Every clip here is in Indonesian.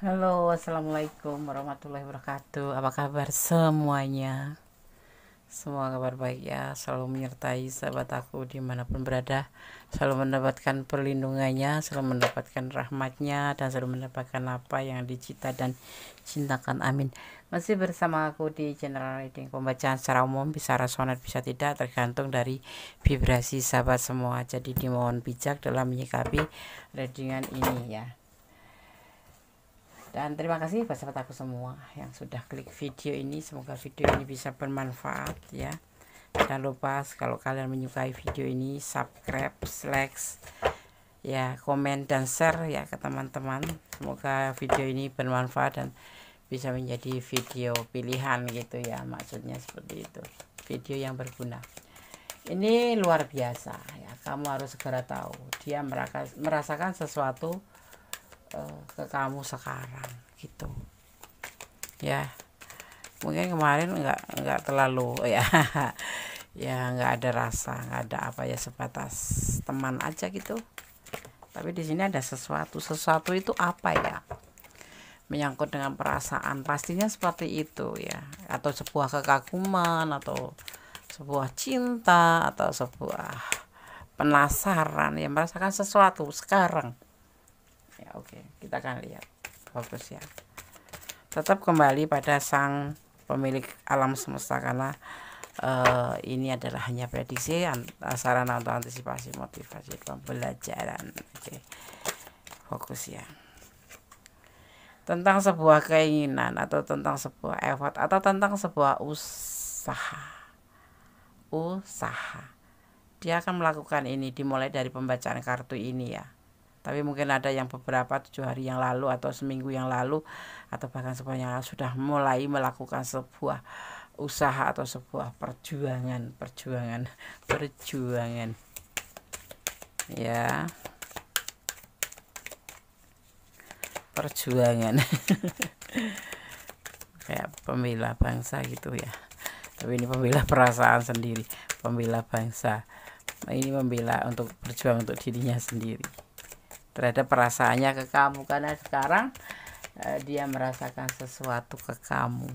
Halo, assalamualaikum warahmatullahi wabarakatuh. Apa kabar semuanya? Semua kabar baik ya. Selalu menyertai sahabat aku dimanapun berada. Selalu mendapatkan perlindungannya, selalu mendapatkan rahmatnya, dan selalu mendapatkan apa yang dicita dan cintakan. Amin. Masih bersama aku di channel reading pembacaan secara umum, bisa resonat bisa tidak, tergantung dari vibrasi sahabat semua. Jadi dimohon bijak dalam menyikapi readingan ini ya. Dan terima kasih buat sahabat aku semua yang sudah klik video ini. Semoga video ini bisa bermanfaat ya. Jangan lupa kalau kalian menyukai video ini, subscribe, like, ya, komen dan share ya ke teman-teman. Semoga video ini bermanfaat dan bisa menjadi video pilihan gitu ya. Maksudnya seperti itu. Video yang berguna. Ini luar biasa ya. Kamu harus segera tahu. Dia merasakan sesuatu ke kamu sekarang gitu ya. Mungkin kemarin nggak terlalu ya ya, nggak ada rasa, nggak ada apa ya, sebatas teman aja gitu. Tapi di sini ada sesuatu itu apa ya, menyangkut dengan perasaan, pastinya seperti itu ya, atau sebuah kekaguman, atau sebuah cinta, atau sebuah penasaran ya, merasakan sesuatu sekarang ya. Oke, kita akan lihat, fokus ya. Tetap kembali pada sang pemilik alam semesta, karena ini adalah hanya prediksi, sarana untuk antisipasi, motivasi, pembelajaran. Oke, fokus ya. Tentang sebuah keinginan, atau tentang sebuah effort, atau tentang sebuah usaha. Dia akan melakukan ini dimulai dari pembacaan kartu ini ya. Tapi mungkin ada yang beberapa 7 hari yang lalu, atau seminggu yang lalu, atau bahkan sebulan yang lalu sudah mulai melakukan sebuah usaha atau sebuah perjuangan ya, perjuangan kayak pembela bangsa gitu ya. Tapi ini pembela perasaan sendiri, pembela bangsa. Ini membela untuk berjuang untuk dirinya sendiri terhadap perasaannya ke kamu, karena sekarang dia merasakan sesuatu ke kamu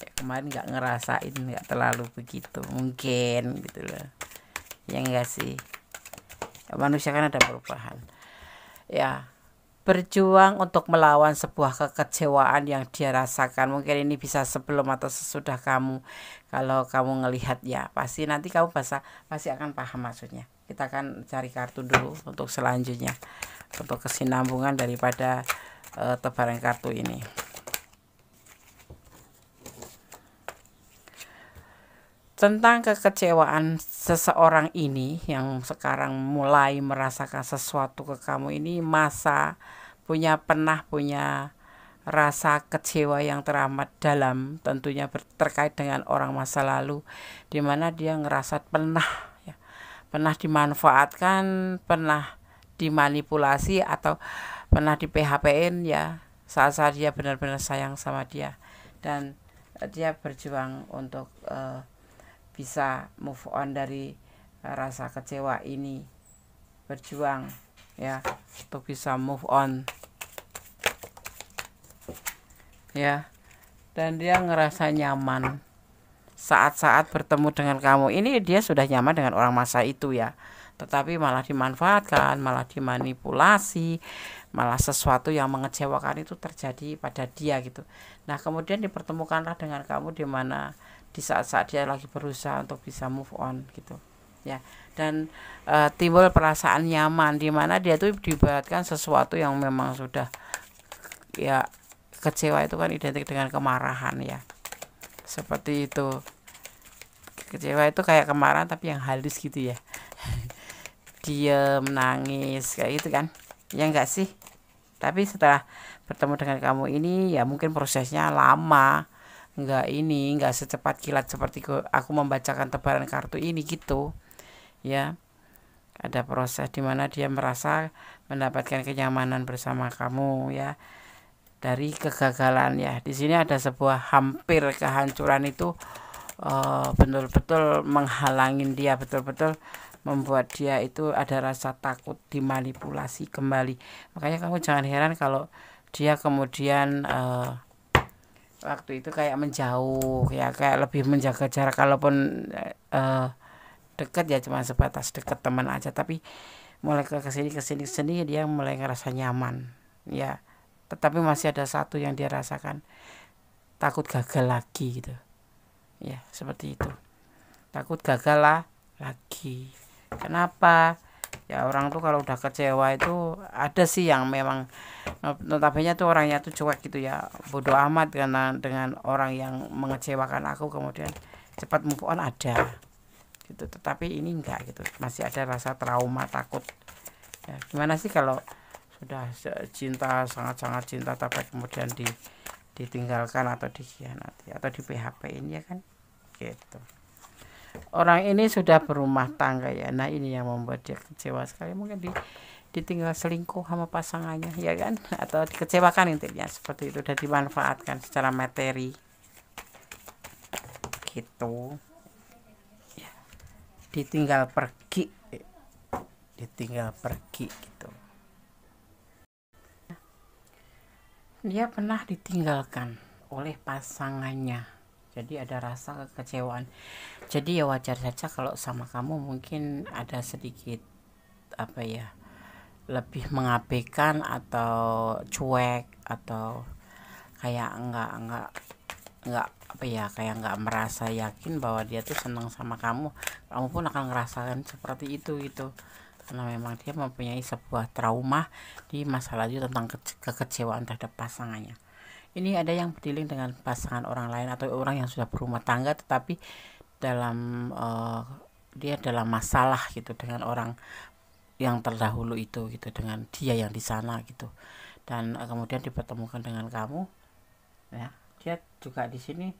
ya. Kemarin nggak ngerasain, nggak terlalu begitu mungkin gitu loh ya, enggak sih, manusia kan ada perubahan ya. Berjuang untuk melawan sebuah kekecewaan yang dia rasakan. Mungkin ini bisa sebelum atau sesudah kamu. Kalau kamu ngelihat ya, pasti nanti kamu pasti akan paham maksudnya. Kita akan cari kartu dulu untuk selanjutnya, untuk kesinambungan daripada tebaran kartu ini. Tentang kekecewaan seseorang ini yang sekarang mulai merasakan sesuatu ke kamu ini, pernah punya rasa kecewa yang teramat dalam, tentunya terkait dengan orang masa lalu, dimana dia ngerasa pernah dimanfaatkan, pernah dimanipulasi, atau pernah di PHP-in ya, saat-saat dia benar-benar sayang sama dia. Dan dia berjuang untuk bisa move on dari rasa kecewa ini, berjuang ya untuk bisa move on ya. Dan dia ngerasa nyaman saat-saat bertemu dengan kamu ini. Dia sudah nyaman dengan orang masa itu ya, tetapi malah dimanfaatkan, malah dimanipulasi, malah sesuatu yang mengecewakan itu terjadi pada dia gitu. Nah kemudian dipertemukanlah dengan kamu di mana di saat-saat dia lagi berusaha untuk bisa move on gitu ya. Dan timbul perasaan nyaman di mana dia tuh diibaratkan sesuatu yang memang sudah ya, kecewa itu kan identik dengan kemarahan ya, seperti itu. Kecewa itu kayak kemarahan tapi yang halus gitu ya, diem, nangis kayak gitu kan ya, enggak sih? Tapi setelah bertemu dengan kamu ini ya, mungkin prosesnya lama, enggak secepat kilat seperti aku membacakan tebaran kartu ini gitu ya. Ada proses dimana dia merasa mendapatkan kenyamanan bersama kamu ya, dari kegagalan ya. Di sini ada sebuah hampir kehancuran itu betul-betul menghalangin dia, betul-betul membuat dia itu ada rasa takut dimanipulasi kembali. Makanya kamu jangan heran kalau dia kemudian waktu itu kayak menjauh ya, kayak lebih menjaga jarak. Kalaupun deket ya cuma sebatas deket teman aja, tapi mulai ke kesini dia mulai ngerasa nyaman ya. Tetapi masih ada satu yang dia rasakan, takut gagal lagi gitu ya, seperti itu. Takut gagal lah lagi. Kenapa? Ya orang tuh kalau udah kecewa itu ada sih yang memang notabene tuh orangnya tuh cuek gitu ya, bodoh amat karena dengan orang yang mengecewakan aku, kemudian cepat move on ada gitu. Tetapi ini enggak gitu, masih ada rasa trauma, takut ya. Gimana sih kalau sudah cinta, sangat-sangat cinta, tapi kemudian ditinggalkan atau dikhianati atau di PHP ini ya kan gitu. Orang ini sudah berumah tangga ya, nah ini yang membuat dia kecewa sekali. Mungkin ditinggal selingkuh sama pasangannya ya kan, atau dikecewakan intinya seperti itu, dan dimanfaatkan secara materi gitu ya. Ditinggal pergi gitu. Dia pernah ditinggalkan oleh pasangannya, jadi ada rasa kekecewaan. Jadi ya wajar saja kalau sama kamu mungkin ada sedikit apa ya, lebih mengabaikan atau cuek, atau kayak enggak apa ya, kayak enggak merasa yakin bahwa dia tuh senang sama kamu. Kamu pun akan ngerasakan seperti itu gitu, karena memang dia mempunyai sebuah trauma di masa lalu tentang kekecewaan terhadap pasangannya. Ini ada yang berdealing dengan pasangan orang lain atau orang yang sudah berumah tangga, tetapi dalam dia dalam masalah gitu dengan orang yang terdahulu itu gitu, dengan dia yang di sana gitu, dan kemudian dipertemukan dengan kamu ya. Dia juga di sini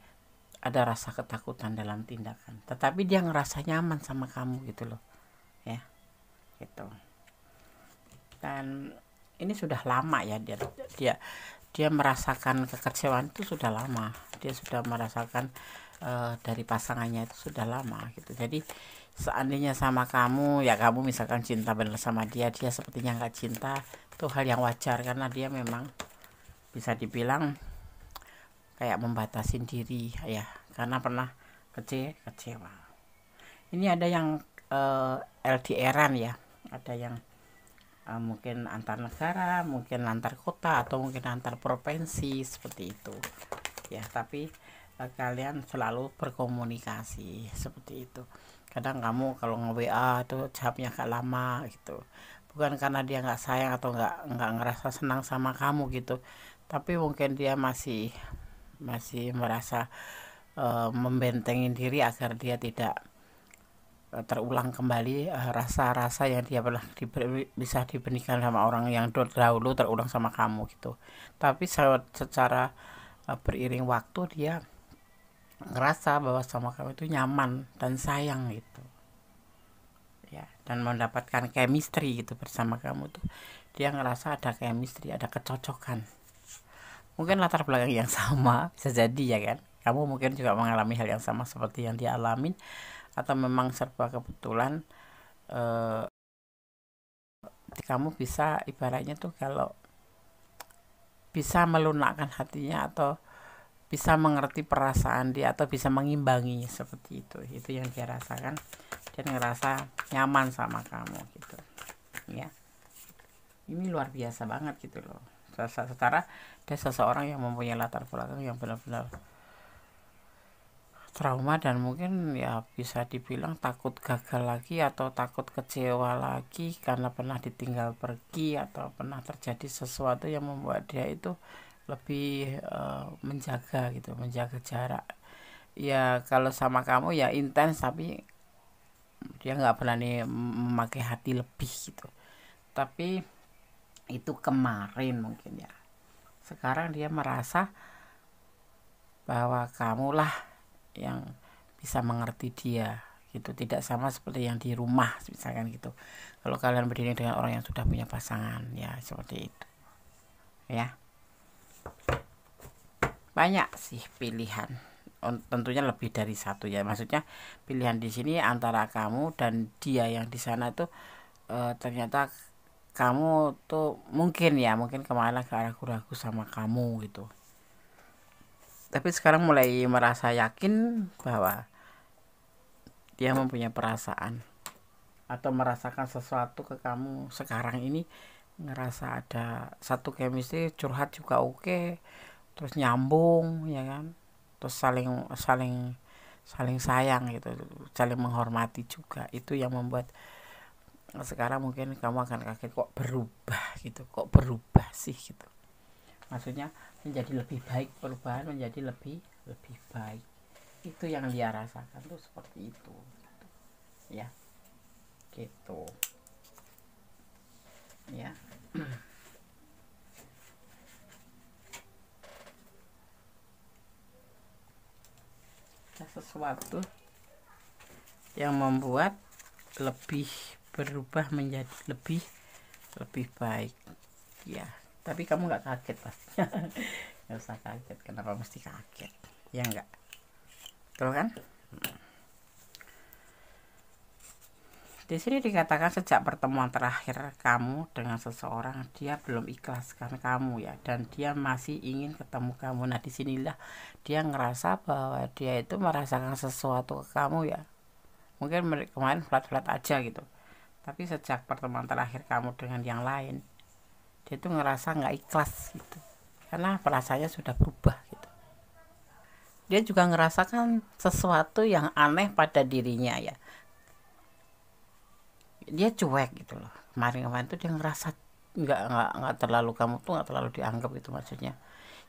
ada rasa ketakutan dalam tindakan, tetapi dia ngerasa nyaman sama kamu gitu loh ya gitu. Dan ini sudah lama ya, dia merasakan kekecewaan itu sudah lama. Dia sudah merasakan dari pasangannya itu sudah lama gitu. Jadi seandainya sama kamu ya, kamu misalkan cinta benar sama dia, dia sepertinya nggak cinta, itu hal yang wajar, karena dia memang bisa dibilang kayak membatasin diri ya, karena pernah kecewa. Ini ada yang LDR-an ya, ada yang mungkin antar negara, mungkin antar kota, atau mungkin antar provinsi seperti itu ya. Tapi kalian selalu berkomunikasi seperti itu. Kadang kamu kalau nge-WA tuh jawabnya agak lama gitu, bukan karena dia nggak sayang atau nggak ngerasa senang sama kamu gitu, tapi mungkin dia masih merasa membentengin diri agar dia tidak terulang kembali rasa-rasa yang dia pernah bisa diberikan sama orang yang dahulu terulang sama kamu gitu. Tapi secara beriring waktu dia ngerasa bahwa sama kamu itu nyaman dan sayang gitu ya, dan mendapatkan chemistry gitu bersama kamu tuh. Dia ngerasa ada chemistry, ada kecocokan. Mungkin latar belakang yang sama bisa jadi ya kan, kamu mungkin juga mengalami hal yang sama seperti yang dia alamin, atau memang serba kebetulan kamu bisa ibaratnya tuh kalau bisa melunakkan hatinya, atau bisa mengerti perasaan dia, atau bisa mengimbangi seperti itu yang dia rasakan, dan ngerasa nyaman sama kamu gitu ya. Ini luar biasa banget gitu loh. Secara ada seseorang yang mempunyai latar belakang yang benar-benar trauma, dan mungkin ya bisa dibilang takut gagal lagi atau takut kecewa lagi karena pernah ditinggal pergi, atau pernah terjadi sesuatu yang membuat dia itu lebih menjaga gitu, menjaga jarak ya. Kalau sama kamu ya intens, tapi dia nggak berani memakai hati lebih gitu. Tapi itu kemarin mungkin ya. Sekarang dia merasa bahwa kamulah yang bisa mengerti dia gitu, tidak sama seperti yang di rumah misalkan gitu. Kalau kalian berdiri dengan orang yang sudah punya pasangan ya seperti itu ya. Banyak sih pilihan, tentunya lebih dari satu ya. Maksudnya pilihan di sini antara kamu dan dia yang di sana itu ternyata kamu tuh mungkin kemarin agak ragu-ragu sama kamu gitu, tapi sekarang mulai merasa yakin bahwa dia mempunyai perasaan atau merasakan sesuatu ke kamu sekarang ini, ngerasa ada satu chemistry, curhat juga oke, terus nyambung ya kan, terus saling saling saling sayang gitu, saling menghormati juga. Itu yang membuat sekarang mungkin kamu akan kaget, kok berubah gitu, kok berubah sih gitu, maksudnya menjadi lebih baik, perubahan menjadi lebih lebih baik. Itu yang dia rasakan tuh seperti itu gitu. Ya gitu ya. Sesuatu yang membuat lebih berubah menjadi lebih lebih baik ya, tapi kamu nggak kaget pastinya. Nggak usah kaget, kenapa mesti kaget ya, enggak, betul kan? Di sini dikatakan sejak pertemuan terakhir kamu dengan seseorang, dia belum ikhlaskan kamu ya, dan dia masih ingin ketemu kamu. Nah disinilah dia ngerasa bahwa dia itu merasakan sesuatu ke kamu ya. Mungkin kemarin flat-flat aja gitu, tapi sejak pertemuan terakhir kamu dengan yang lain, dia tuh ngerasa nggak ikhlas gitu, karena perasaannya sudah berubah gitu. Dia juga ngerasakan sesuatu yang aneh pada dirinya ya, dia cuek gitu loh. Kemarin tuh dia ngerasa nggak terlalu, kamu tuh nggak terlalu dianggap gitu, maksudnya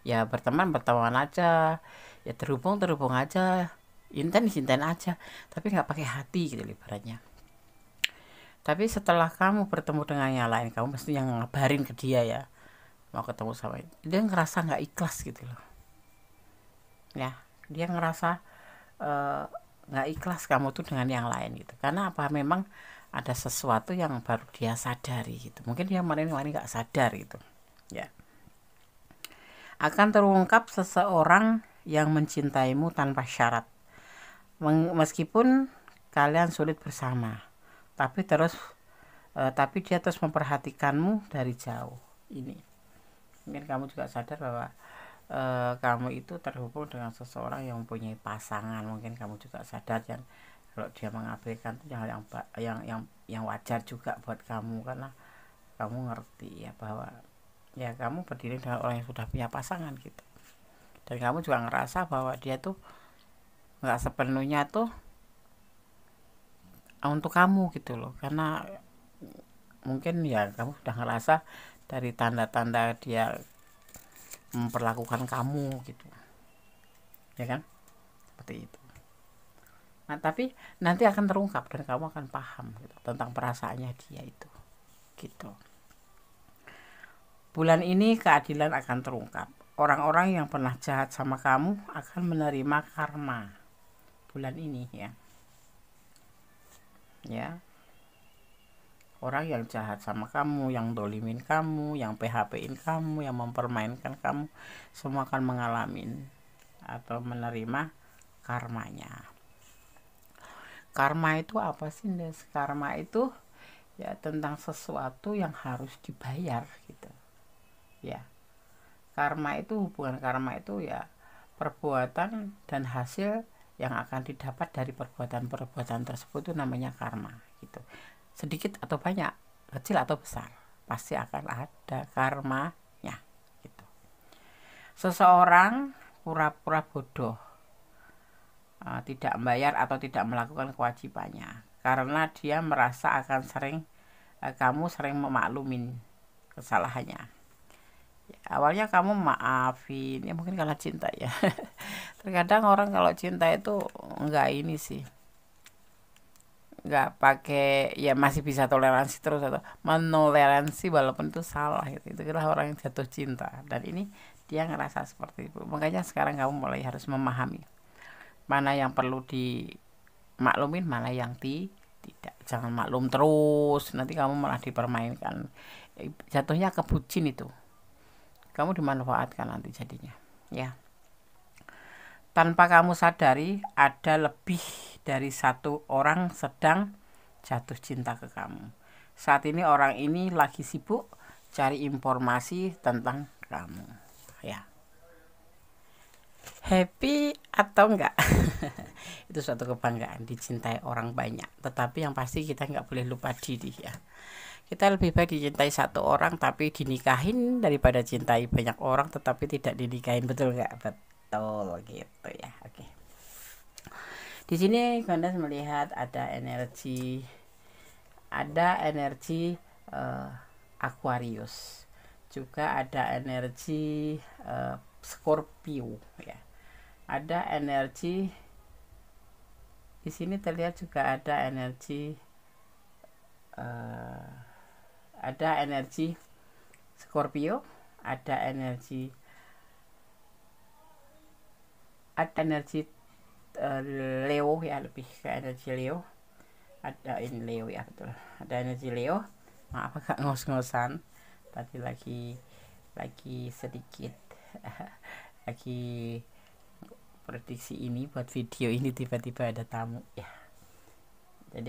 ya berteman aja, ya terhubung aja, intens aja, tapi nggak pakai hati gitu ibaratnya. Tapi setelah kamu bertemu dengan yang lain, kamu mesti yang ngabarin ke dia ya mau ketemu sama dia, ngerasa nggak ikhlas gitu loh ya. Dia ngerasa nggak ikhlas kamu tuh dengan yang lain gitu, karena apa, memang ada sesuatu yang baru dia sadari gitu. Mungkin dia kemarin nggak sadar gitu ya. Akan terungkap seseorang yang mencintaimu tanpa syarat, meskipun kalian sulit bersama, tapi dia terus memperhatikanmu dari jauh. Ini mungkin kamu juga sadar bahwa kamu itu terhubung dengan seseorang yang mempunyai pasangan. Mungkin kamu juga sadar, dan kalau dia mengabaikan itu yang wajar juga buat kamu, karena kamu ngerti ya bahwa ya kamu berdiri dengan orang yang sudah punya pasangan gitu, dan kamu juga ngerasa bahwa dia tuh nggak sepenuhnya tuh untuk kamu gitu loh, karena mungkin ya kamu sudah ngerasa dari tanda-tanda dia memperlakukan kamu gitu ya kan, seperti itu. Nah tapi nanti akan terungkap dan kamu akan paham gitu, tentang perasaannya dia itu gitu. Bulan ini keadilan akan terungkap. Orang-orang yang pernah jahat sama kamu akan menerima karma bulan ini ya. Ya, orang yang jahat sama kamu, yang dolimin kamu, yang PHP-in kamu, yang mempermainkan kamu, semua akan mengalami atau menerima karmanya. Karma itu apa sih, Des? Karma itu ya tentang sesuatu yang harus dibayar gitu ya. Karma itu, hubungan karma itu ya perbuatan dan hasil yang akan didapat dari perbuatan-perbuatan tersebut, itu namanya karma gitu. Sedikit atau banyak, kecil atau besar, pasti akan ada karmanya gitu. Seseorang pura-pura bodoh, tidak membayar atau tidak melakukan kewajibannya karena dia merasa akan kamu sering memaklumin kesalahannya. Ya, awalnya kamu maafin ya, mungkin karena cinta ya. Terkadang orang kalau cinta itu enggak ini sih, nggak pakai ya, masih bisa toleransi terus atau menoleransi walaupun itu salah gitu. Itu kira orang yang jatuh cinta, dan ini dia ngerasa seperti itu. Makanya sekarang kamu mulai harus memahami mana yang perlu dimaklumin, mana yang tidak. Jangan maklum terus, nanti kamu malah dipermainkan, jatuhnya ke bucin itu, kamu dimanfaatkan nanti jadinya ya. Tanpa kamu sadari, ada lebih dari satu orang sedang jatuh cinta ke kamu. saat ini orang ini lagi sibuk cari informasi tentang kamu, ya. Happy atau enggak? Itu suatu kebanggaan dicintai orang banyak, tetapi yang pasti kita nggak boleh lupa diri, ya. Kita lebih baik dicintai satu orang tapi dinikahin daripada cintai banyak orang tetapi tidak dinikahin, betul nggak? Betul gitu, ya. Oke. Di sini Gandas melihat ada energi Aquarius, juga ada energi Scorpio, ya. Ada energi di sini terlihat juga ada energi Scorpio, ada energi Leo, ya, lebih ke energi Leo. Ada ini Leo, ya, betul. Ada energi Leo. Maaf agak ngos-ngosan. Tadi lagi sedikit lagi prediksi ini buat video ini, tiba-tiba ada tamu, ya. Jadi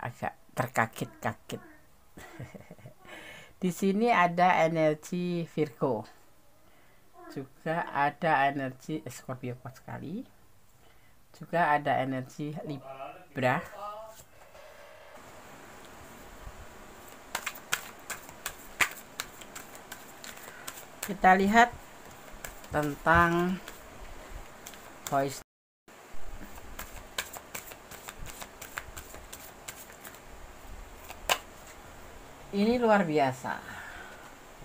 agak terkaget-kaget. Di sini ada energi Virgo. Juga ada energi Scorpio kuat sekali. Juga ada energi Libra. Kita lihat tentang voice. Ini luar biasa,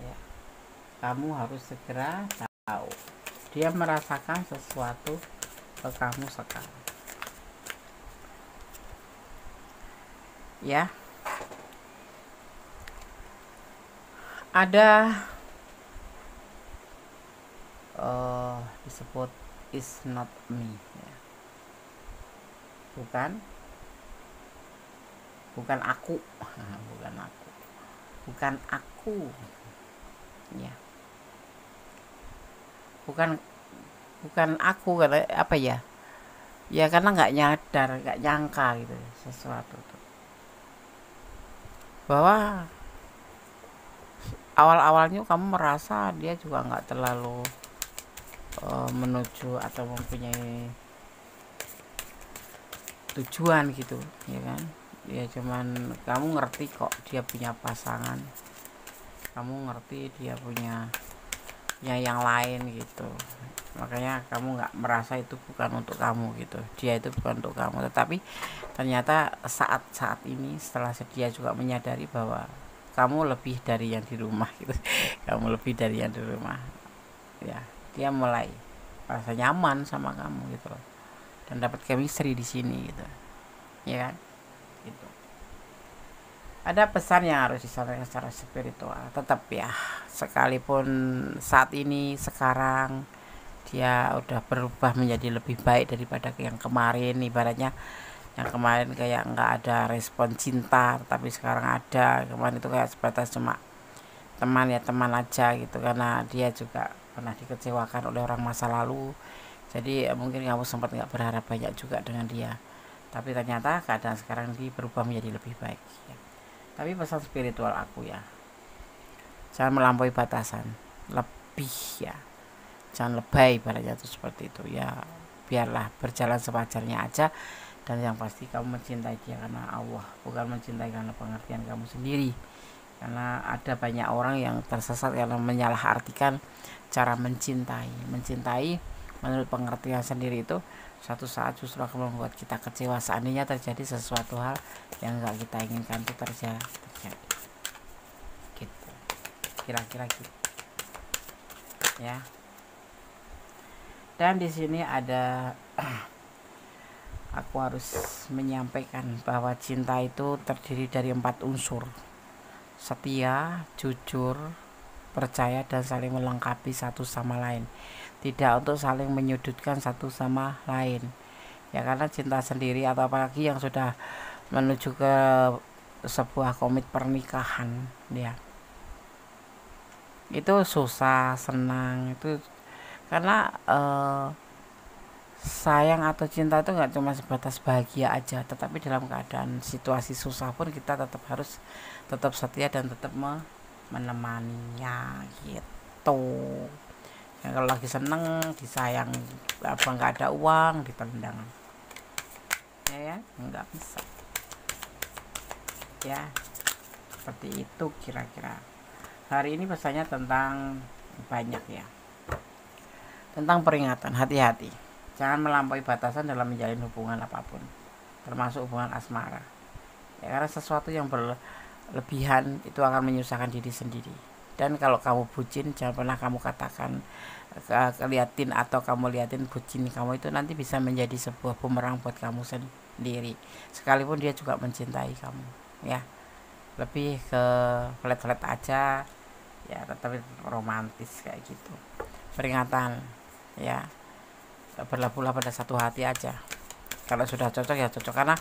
ya. Kamu harus segera tahu dia merasakan sesuatu ke kamu sekarang, ya. Ada disebut is not me, ya. bukan aku bukan aku, ya. bukan aku, karena apa ya, karena nggak nyadar, nggak nyangka gitu sesuatu tuh, bahwa awalnya kamu merasa dia juga nggak terlalu menuju atau mempunyai tujuan gitu, ya kan. Ya cuman kamu ngerti kok dia punya pasangan, kamu ngerti dia punya yang lain gitu, makanya kamu nggak merasa itu bukan untuk kamu gitu, dia itu bukan untuk kamu. Tetapi ternyata saat ini setelah dia juga menyadari bahwa kamu lebih dari yang di rumah gitu kamu lebih dari yang di rumah, ya, dia mulai merasa nyaman sama kamu gitu loh, dan dapat chemistry di sini gitu, ya kan. Gitu. Ada pesan yang harus disampaikan secara spiritual, tetap, ya, sekalipun saat ini sekarang dia udah berubah menjadi lebih baik daripada yang kemarin. Ibaratnya yang kemarin kayak nggak ada respon cinta, tapi sekarang ada. Kemarin itu kayak sebatas cuma teman aja gitu, karena dia juga pernah dikecewakan oleh orang masa lalu. Jadi mungkin kamu sempat nggak berharap banyak juga dengan dia, tapi ternyata keadaan sekarang dia berubah menjadi lebih baik, ya. Tapi pesan spiritual aku, ya, jangan melampaui batasan, lebih, ya, jangan lebay, ibaratnya itu seperti itu, ya. Biarlah berjalan sewajarnya aja, dan yang pasti kamu mencintai dia karena Allah, bukan mencintai karena pengertian kamu sendiri. Karena ada banyak orang yang tersesat karena menyalahartikan cara mencintai menurut pengertian sendiri itu suatu saat justru akan membuat kita kecewa seandainya terjadi sesuatu hal yang nggak kita inginkan itu terjadi gitu, kira-kira gitu, ya. Dan di sini ada aku harus menyampaikan bahwa cinta itu terdiri dari 4 unsur: setia, jujur, percaya, dan saling melengkapi satu sama lain, tidak untuk saling menyudutkan satu sama lain, ya. Karena cinta sendiri atau apalagi yang sudah menuju ke sebuah komit pernikahan, ya, itu susah senang itu karena sayang atau cinta itu nggak cuma sebatas bahagia aja, tetapi dalam keadaan situasi susah pun kita tetap harus tetap setia dan tetap menemaninya gitu. Ya, kalau lagi seneng disayang, apa nggak ada uang ditendang, ya nggak bisa ya. Seperti itu kira-kira hari ini pesannya tentang banyak ya, tentang peringatan, hati-hati jangan melampaui batasan dalam menjalin hubungan apapun, termasuk hubungan asmara ya, karena sesuatu yang berlebihan itu akan menyusahkan diri sendiri. Dan kalau kamu bucin, jangan pernah kamu katakan liatin atau kamu liatin bucin kamu itu nanti bisa menjadi sebuah bumerang buat kamu sendiri, sekalipun dia juga mencintai kamu ya. Lebih ke flat-flat aja ya, tetapi romantis kayak gitu. Peringatan ya, berlabuhlah pada satu hati aja. Kalau sudah cocok ya cocok, karena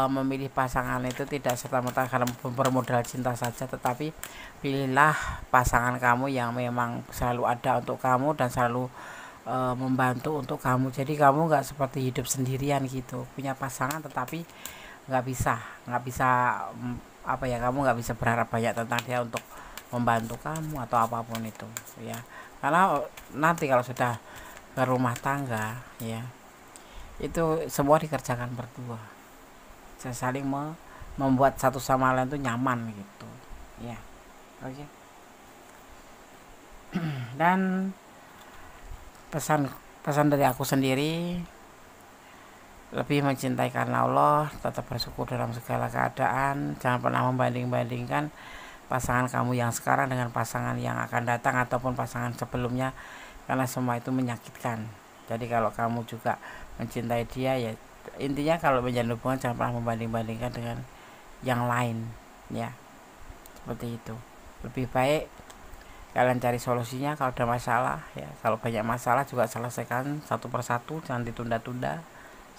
memilih pasangan itu tidak serta-merta karena bermodal cinta saja, tetapi pilihlah pasangan kamu yang memang selalu ada untuk kamu dan selalu membantu untuk kamu. Jadi kamu nggak seperti hidup sendirian gitu, punya pasangan tetapi nggak bisa apa ya, kamu nggak bisa berharap banyak tentang dia untuk membantu kamu atau apapun itu ya, karena nanti kalau sudah ke rumah tangga ya, itu semua dikerjakan berdua, saling membuat satu sama lain itu nyaman gitu ya. Oke. Dan pesan dari aku sendiri, lebih mencintai karena Allah, tetap bersyukur dalam segala keadaan, jangan pernah membanding-bandingkan pasangan kamu yang sekarang dengan pasangan yang akan datang ataupun pasangan sebelumnya, karena semua itu menyakitkan. Jadi kalau kamu juga mencintai dia ya, intinya kalau menjalin hubungan jangan pernah membanding-bandingkan dengan yang lain ya, seperti itu. Lebih baik kalian cari solusinya kalau ada masalah ya, kalau banyak masalah juga selesaikan satu persatu, jangan ditunda-tunda,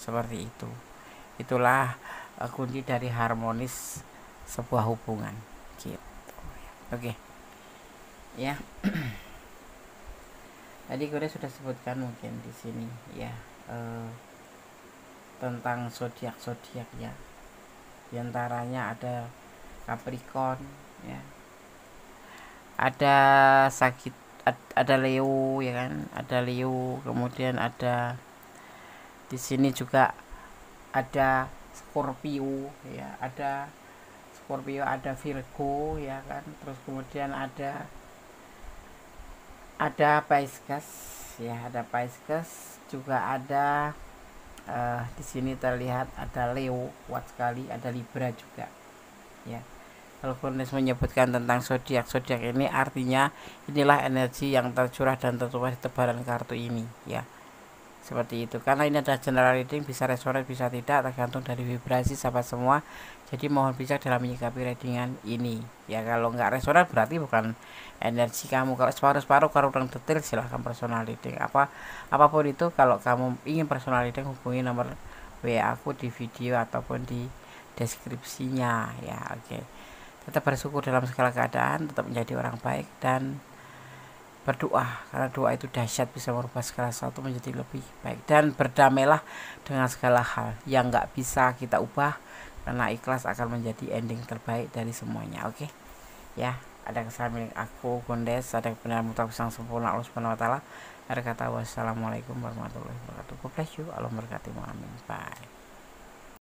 seperti itu. Itulah kunci dari harmonis sebuah hubungan gitu. Oke ya. Tadi gue sudah sebutkan mungkin di sini ya, tentang zodiak ya. Di antaranya ada Capricorn ya, ada ada Leo ya kan, ada Leo, kemudian ada di sini juga ada Scorpio ya, ada Scorpio, ada Virgo ya kan, terus kemudian ada Pisces ya, ada Pisces juga, ada di sini terlihat ada Leo kuat sekali, ada Libra juga ya. Kalau Kunis menyebutkan tentang zodiak ini, artinya inilah energi yang tercurah dan tertuang di tebaran kartu ini ya, seperti itu. Karena ini adalah general reading, bisa resonate bisa tidak, tergantung dari vibrasi sahabat semua. Jadi mohon bijak dalam menyikapi readingan ini ya. Kalau nggak resonate berarti bukan energi kamu. Kalau separuh-separuh kurang detail silahkan personal reading apapun itu. Kalau kamu ingin personal reading, hubungi nomor WA aku di video ataupun di deskripsinya ya. Oke. Tetap bersyukur dalam segala keadaan, tetap menjadi orang baik dan berdoa, karena doa itu dahsyat, bisa merubah segala sesuatu menjadi lebih baik. Dan berdamailah dengan segala hal yang nggak bisa kita ubah, karena ikhlas akan menjadi ending terbaik dari semuanya. Oke ya. Ada kesalahan milik aku Gondes, ada kebenaran mutlak yang sempurna Allah Subhanahu wa taala. Ada kata wassalamualaikum warahmatullahi wabarakatuh. God bless you. Allah memberkati. Amin. Bye.